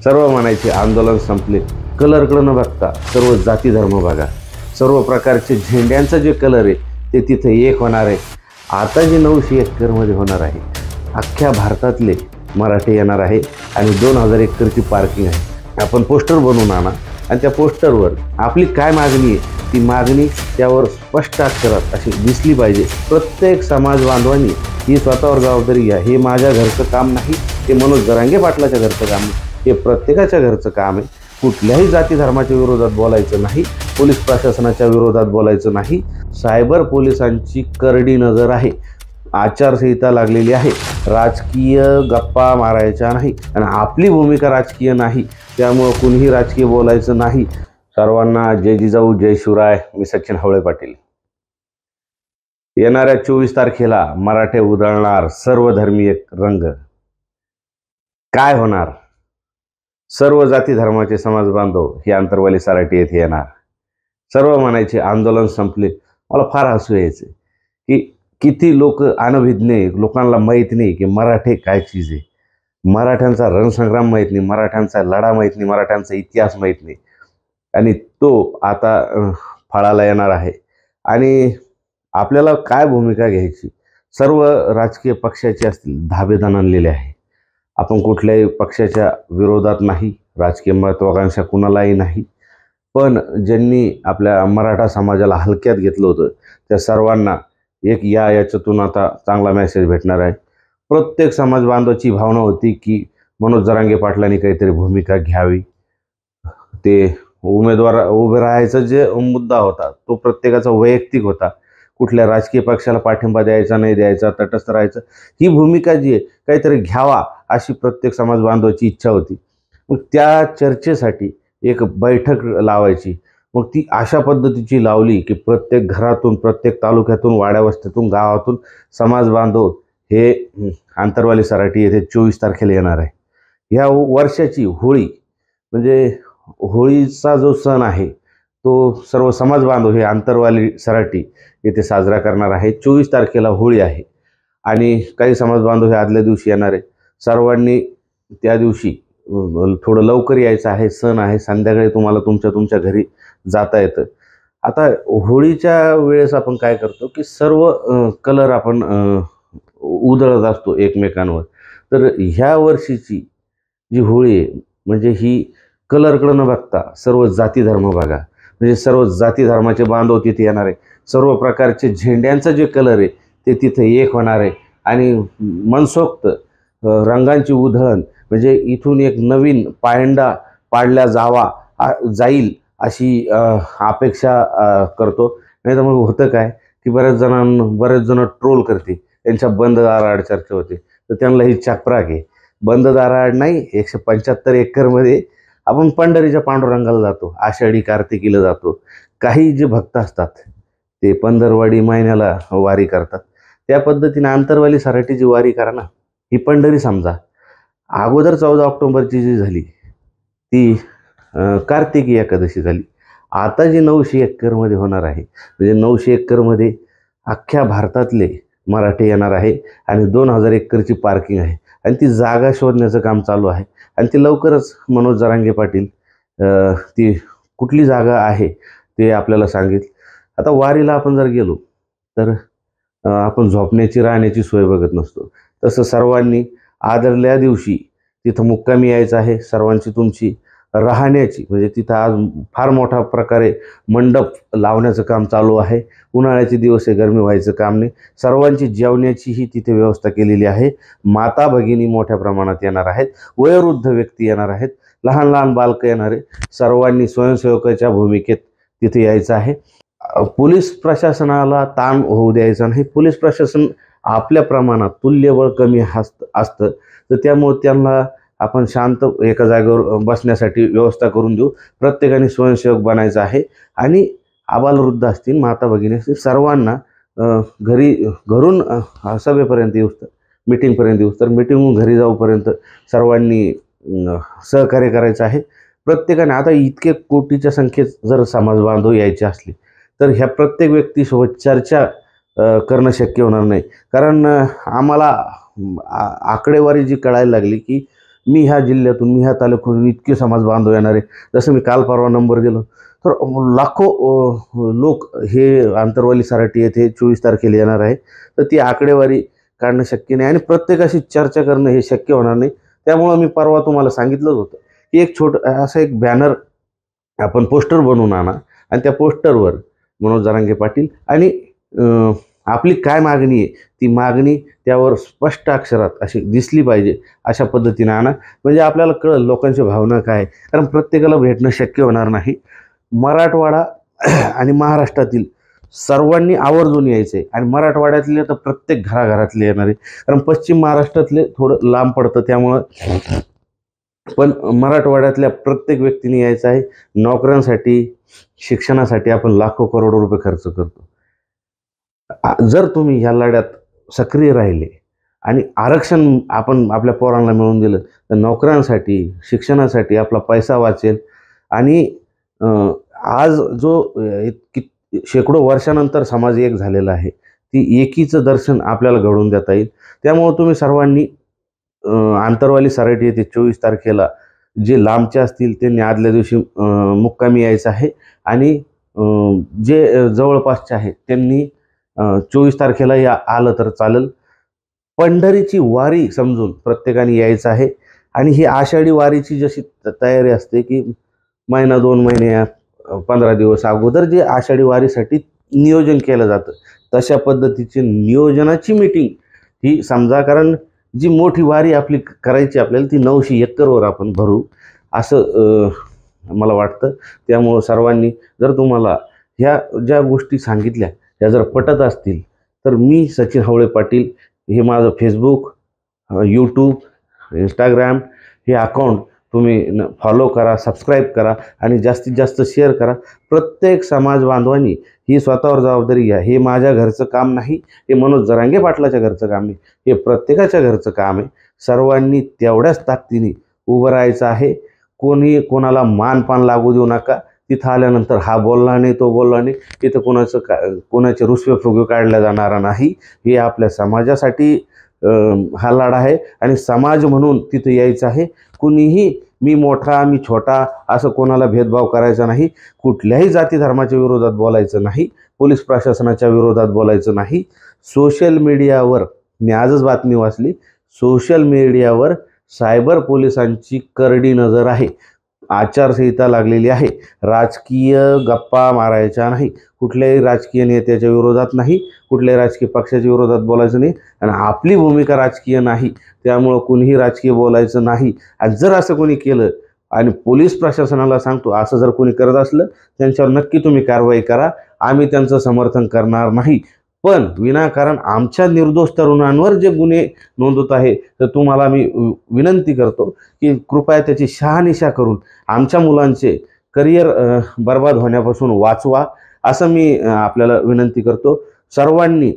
सर्व म्हणायचे आंदोलन संपले, कलरकडे न बघता सर्व जाती धर्म बघा, सर्व प्रकारचे झेंड्यांचा जे कलर आहे ते तिथे एक होणार आहे। आता जी 900 एकरमध्ये होणार आहे, अख्ख्या भारतातले मराठी येणार आहे आणि 2000 एकरची पार्किंग आहे। आपण पोस्टर बनवून आणा आणि त्या पोस्टरवर आपली काय मागणी आहे ती मागणी त्यावर स्पष्ट अक्षरात अशी दिसली पाहिजे। प्रत्येक समाज बांधवांनी ही स्वतःवर जबाबदारी घ्या। हे माझ्या घरचं काम नाही, हे मनोज जरांगे पाटलाच्या घरचं काम नाही, हे प्रत्येकाच्या घरचं काम आहे। कुठल्याही जाती धर्माच्या विरोधात बोलायचं नाही, पोलीस प्रशासनाच्या विरोधात बोलायचं नाही। सायबर पोलिसांची करडी नजर आहे, आचारसंहिता लागलेली आहे, राजकीय गप्पा मारायच्या नाही आणि आपली भूमिका राजकीय नाही, त्यामुळे कुणीही राजकीय बोलायचं नाही। सर्वांना जय जिजाऊ जय शिवराय। मी सचिन हवळे पाटील। येणाऱ्या 24 तारखेला मराठे उधळणार सर्वधर्मीय रंग। काय होणार? सर्व जाती धर्माचे समाज बांधव हे आंतरवाली सराटी येथे येणार। सर्व म्हणायचे आंदोलन संपले। मला फार हसू यायचे की किती लोक अनभिज्ञ, लोकांना माहीत नाही की मराठे काय चीज आहे, मराठ्यांचा रणसंग्राम माहीत नाही, मराठ्यांचा लढा माहीत नाही, मराठ्यांचा इतिहास माहीत नाही आणि तो आता फळाला येणार आहे। आणि आपल्याला काय भूमिका घ्यायची, सर्व राजकीय पक्षाचे असतील धाबेदान आणलेले आहे। आपण कुठल्याही पक्षाच्या विरोधात नाही, राजकीय महत्त्वाकांक्षा कुणालाही नाही, पण ज्यांनी आपल्या मराठा समाजाला हलक्यात घेतलं होतं त्या सर्वांना एक याच्यातून आता चांगला मेसेज भेटणार आहे। प्रत्येक समाज बांधवाची भावना होती की मनोज जरांगे पाटलांनी काहीतरी भूमिका घ्यावी। ते उमेदवार उभे राहायचा जे मुद्दा होता तो प्रत्येकाचा वैयक्तिक होता, कुठल्या राजकीय पक्षाला पाठिंबा द्यायचा नाही द्यायचा, तटस्थ राहायचं, ही भूमिका जी आहे काहीतरी घ्यावा अशी प्रत्येक समाज बांधवाची इच्छा होती। मग त्या चर्चेसाठी एक बैठक लावायची, मग ती अशा पद्धतीची लावली की प्रत्येक घरातून, प्रत्येक तालुक्यातून, वाड्यावस्त्यातून, गावातून समाज बांधव हे आंतरवाली सराटी येथे 24 तारखेला येणार आहे। ह्या वर्षाची होळी म्हणजे होळीचा जो सण आहे तो सर्व समाज बांधव हे आंतरवाली सराटी येथे साजरा करणार आहे। 24 तारखेला होळी आहे आणि काही समाज बांधव हे आदल्या दिवशी येणार आहे। सर्वांनी त्या दिवशी थोडं लवकर यायचं आहे, सण आहे, संध्याकाळी तुम्हाला तुमच्या घरी जाता येतं। आता होळीच्या वेळेस आपण काय करतो की सर्व कलर आपण उधळत असतो एकमेकांवर। तर ह्या वर्षीची जी होळी आहे म्हणजे ही कलरकडे न बघता सर्व जाती धर्म बघा, म्हणजे सर्व जाती धर्माचे बांधव तिथे येणार आहे। सर्व प्रकारचे झेंड्यांचा जे कलर आहे ते तिथे एक होणार आहे आणि मनसोक्त रंगांची उधळण म्हणजे इथून एक नवीन पायंडा पाडल्या जाईल अशी अपेक्षा करतो। नाही तर मग होतं काय की बरेच जण ट्रोल करते, त्यांच्या बंद दाराआड चर्चा होते, तर त्यांना ही चक्राक आहे। बंद दाराआड नाही, 175 एकरमध्ये आपण पंढरीच्या पांडुरंगाला जातो, आषाढी कार्तिकीला जातो। काही जे भक्त असतात ते पंधरवाडी महिन्याला वारी करतात, त्या पद्धतीने आंतरवाली सराटीची वारी करा ना। ही पंढरी समजा, अगोदर 14 ऑक्टोबरची जी झाली ती कार्तिकी एकादशी झाली। आता जी 900 एकरमध्ये होणार आहे म्हणजे 900 एकरमध्ये अख्ख्या भारतातले मराठी येणार आहे आणि 2000 एकरची पार्किंग आहे आणि ती जागा शोधण्याचं काम चालू आहे आणि ती लवकरच मनोज जरांगे पाटील ती कुठली जागा आहे ते आपल्याला सांगेल। आता वारीला आपण जर गेलो तर आपण झोपण्याची राहण्याची सोय बघत नसतो, तसं सर्वांनी आदरल्या दिवशी तिथं मुक्कामी यायचं आहे। सर्वांची तुमची राहण्याची म्हणजे तिथं आज फार मोठ्या प्रकारे मंडप लावण्याचं काम चालू आहे। उन्हाळ्याचे दिवस आहे, गरमी व्हायचं काम नाही। सर्वांची जेवण्याचीही तिथे व्यवस्था केलेली आहे। माता भगिनी मोठ्या प्रमाणात येणार आहेत, वयोवृद्ध व्यक्ती येणार आहेत, लहान लहान बालकं येणार आहे। सर्वांनी स्वयंसेवकाच्या भूमिकेत तिथे यायचं आहे। पोलीस प्रशासनाला ताण होऊ द्यायचा नाही। पोलीस प्रशासन आपल्या प्रमाणात तुल्यबळ कमी असतं, तर त्यामुळे त्यांना आपण शांत एका जागेवर बसण्यासाठी व्यवस्था करून देऊ। प्रत्येकाने स्वयंसेवक बनायचं आहे आणि आबालवृद्ध असतील, माता भगिनी असतील, सर्वांना घरून सभेपर्यंत येऊस तर, मीटिंगपर्यंत येऊस तर, मीटिंगहून घरी जाऊपर्यंत सर्वांनी सहकार्य करायचं आहे। प्रत्येकाने आता इतके कोटीच्या संख्येत जर समाज बांधव यायचे असले तर ह्या प्रत्येक व्यक्तीसोबत चर्चा करणं शक्य होणार नाही, कारण आम्हाला आकडेवारी जी कळायला लागली की मी ह्या जिल्ह्यातून, मी ह्या तालुक्यातून इतके समाज बांधव येणार आहे, जसं मी काल परवा नंबर दिलं तर लाखो लोक हे आंतरवाली सराटी येथे 24 तारखेला येणार आहे. तर ती आकडेवारी काढणं शक्य नाही आणि प्रत्येकाशी चर्चा करणं हे शक्य होणार नाही. त्यामुळं मी परवा तुम्हाला सांगितलंच होतं की एक असं एक बॅनर आपण पोस्टर बनवून आणा आणि त्या पोस्टरवर मनोज जरांगे पाटील आणि आपली काय मागणी आहे ती मागणी त्यावर स्पष्ट अक्षरात अशी दिसली पाहिजे, अशा पद्धतीने आणा. म्हणजे आपल्याला कळलं लोकांची भावना काय, कारण प्रत्येकाला भेटणं शक्य होणार नाही. मराठवाडा आणि महाराष्ट्रातील सर्वांनी आवर्जून यायचं आहे आणि मराठवाड्यातले तर प्रत्येक घराघरातले येणार आहे, कारण पश्चिम महाराष्ट्रातले थोडं लांब पडतं त्यामुळं. पण मराठवाड्यातल्या प्रत्येक व्यक्तीने यायचं आहे. नोकऱ्यांसाठी, शिक्षणासाठी आपण लाखो करोडो रुपये खर्च करतो. जर तुम्ही ह्या लढ्यात सक्रिय राहिले आणि आरक्षण आपण आपल्या पोरांना मिळवून दिलं तर नोकऱ्यांसाठी, शिक्षणासाठी आपला पैसा वाचेल आणि आज जो शेकडो वर्षानंतर समाज एक झालेला आहे, ती एकीचं दर्शन आपल्याला घडवून देता येईल. त्यामुळे तुम्ही सर्वांनी आंतरवाली सराटी येथे 24 तारखेला जे लांबचे असतील त्यांनी आदल्या दिवशी मुक्कामी यायचं आहे आणि जे जवळपासचे आहेत त्यांनी 24 तारखेला आलं तर चालेल. पंढरीची वारी समजून प्रत्येकाने यायचं आहे आणि ही आषाढी वारीची जशी तयारी असते की महिना 2 महिने 15 दिवस अगोदर जे आषाढी वारीसाठी नियोजन केलं जातं तशा पद्धतीची नियोजनाची मीटिंग ही समजा, कारण जी मोठी वारी आपली करायची आपल्याला ती 900 एकरवर आपण भरू असं मला वाटतं. त्यामुळं सर्वांनी जर तुम्हाला ह्या ज्या गोष्टी सांगितल्या ह्या जर पटत असतील तर मी सचिन हवळे पाटील हे माझं फेसबुक, यूट्यूब, इंस्टाग्राम हे अकाउंट तुम्ही फॉलो करा, सबस्क्राईब करा आणि जास्तीत जास्त शेअर करा. प्रत्येक समाज बांधवांनी ही स्वतःवर जबाबदारी घ्या. हे माझ्या घरचं काम नाही, हे मनोज जरांगे पाटलाच्या घरचं काम नाही, हे प्रत्येकाच्या घरचं काम आहे. सर्वांनी तेवढ्याच ताकदीने उभं राहायचं आहे. कोणी कोणाला मानपान लागू देऊ नका. तिथं आल्यानंतर हा बोलला नाही, तो बोलला नाही, तिथं कोणाचे रुसवे फुगे काढल्या जाणार नाही. हे आपल्या समाजासाठी हा लढा आहे आणि समाज म्हणून तिथं यायचं आहे. कुणीही मी मोठा, मी छोटा असं कोणाला भेदभाव करायचा नाही. कुठल्याही जाती धर्माच्या विरोधात बोलायचं नाही. पोलीस प्रशासनाच्या विरोधात बोलायचं नाही. सोशल मीडियावर मी आजच बातमी वाचली, सोशल मीडियावर सायबर पोलिसांची करडी नजर आहे. आचारसंहिता लागलेली आहे. राजकीय गप्पा मारायच्या नाही, कुठल्याही राजकीय नेत्याच्या विरोधात नाही, कुठल्याही राजकीय पक्षाच्या विरोधात बोलायचं नाही आणि आपली भूमिका राजकीय नाही, त्यामुळं कुणीही राजकीय बोलायचं नाही. आणि जर असं कोणी केलं आणि पोलीस प्रशासनाला सांगतो असं जर कोणी करत असलं त्यांच्यावर नक्की तुम्ही कारवाई करा. आम्ही त्यांचं समर्थन करणार नाही. पण विनाकारण आमच्या निर्दोष तरुणांवर जे गुन्हे नोंदवत आहे तर तुम्हाला मी विनंती करतो की कृपया त्याची शहानिशा करून आमच्या मुलांचे करिअर बर्बाद होण्यापासून वाचवा, असं मी आपल्याला विनंती करतो. सर्वांनी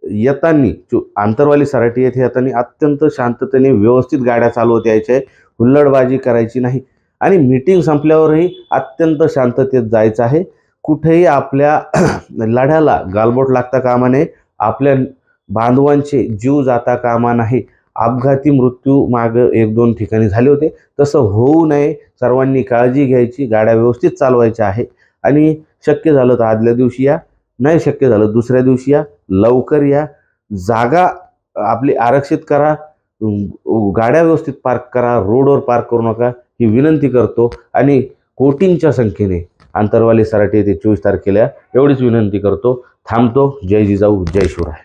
येताना आंतरवाली सराटी येथे येताना अत्यंत शांततेने व्यवस्थित गाड्या चालवत यायच्या, हुल्लडबाजी करायची नाही आणि मीटिंग संपल्यावरही अत्यंत शांततेत जायचं आहे. कुठेही आपल्या लढ्याला गालबोट लागता कामा नये, आपल्या बांधवांचे जीव जाता कामा नाही. अपघाती मृत्यू मागं 1-2 ठिकाणी झाले होते, तसं होऊ नये. सर्वांनी काळजी घ्यायची, गाड्या व्यवस्थित चालवायच्या आहे आणि शक्य झालं तर आदल्या दिवशी या, नाही शक्य झालं दुसऱ्या दिवशी या, लवकर या. जागा आपली आरक्षित करा, गाड्या व्यवस्थित पार्क करा, रोडवर पार्क करू नका ही विनंती करतो आणि कोटींच्या संख्येने आंतरवाली सराटी येथे 24 तारखेला एवढीच विनंती करतो. थांबतो. जय जिजाऊ, जय शिवराय.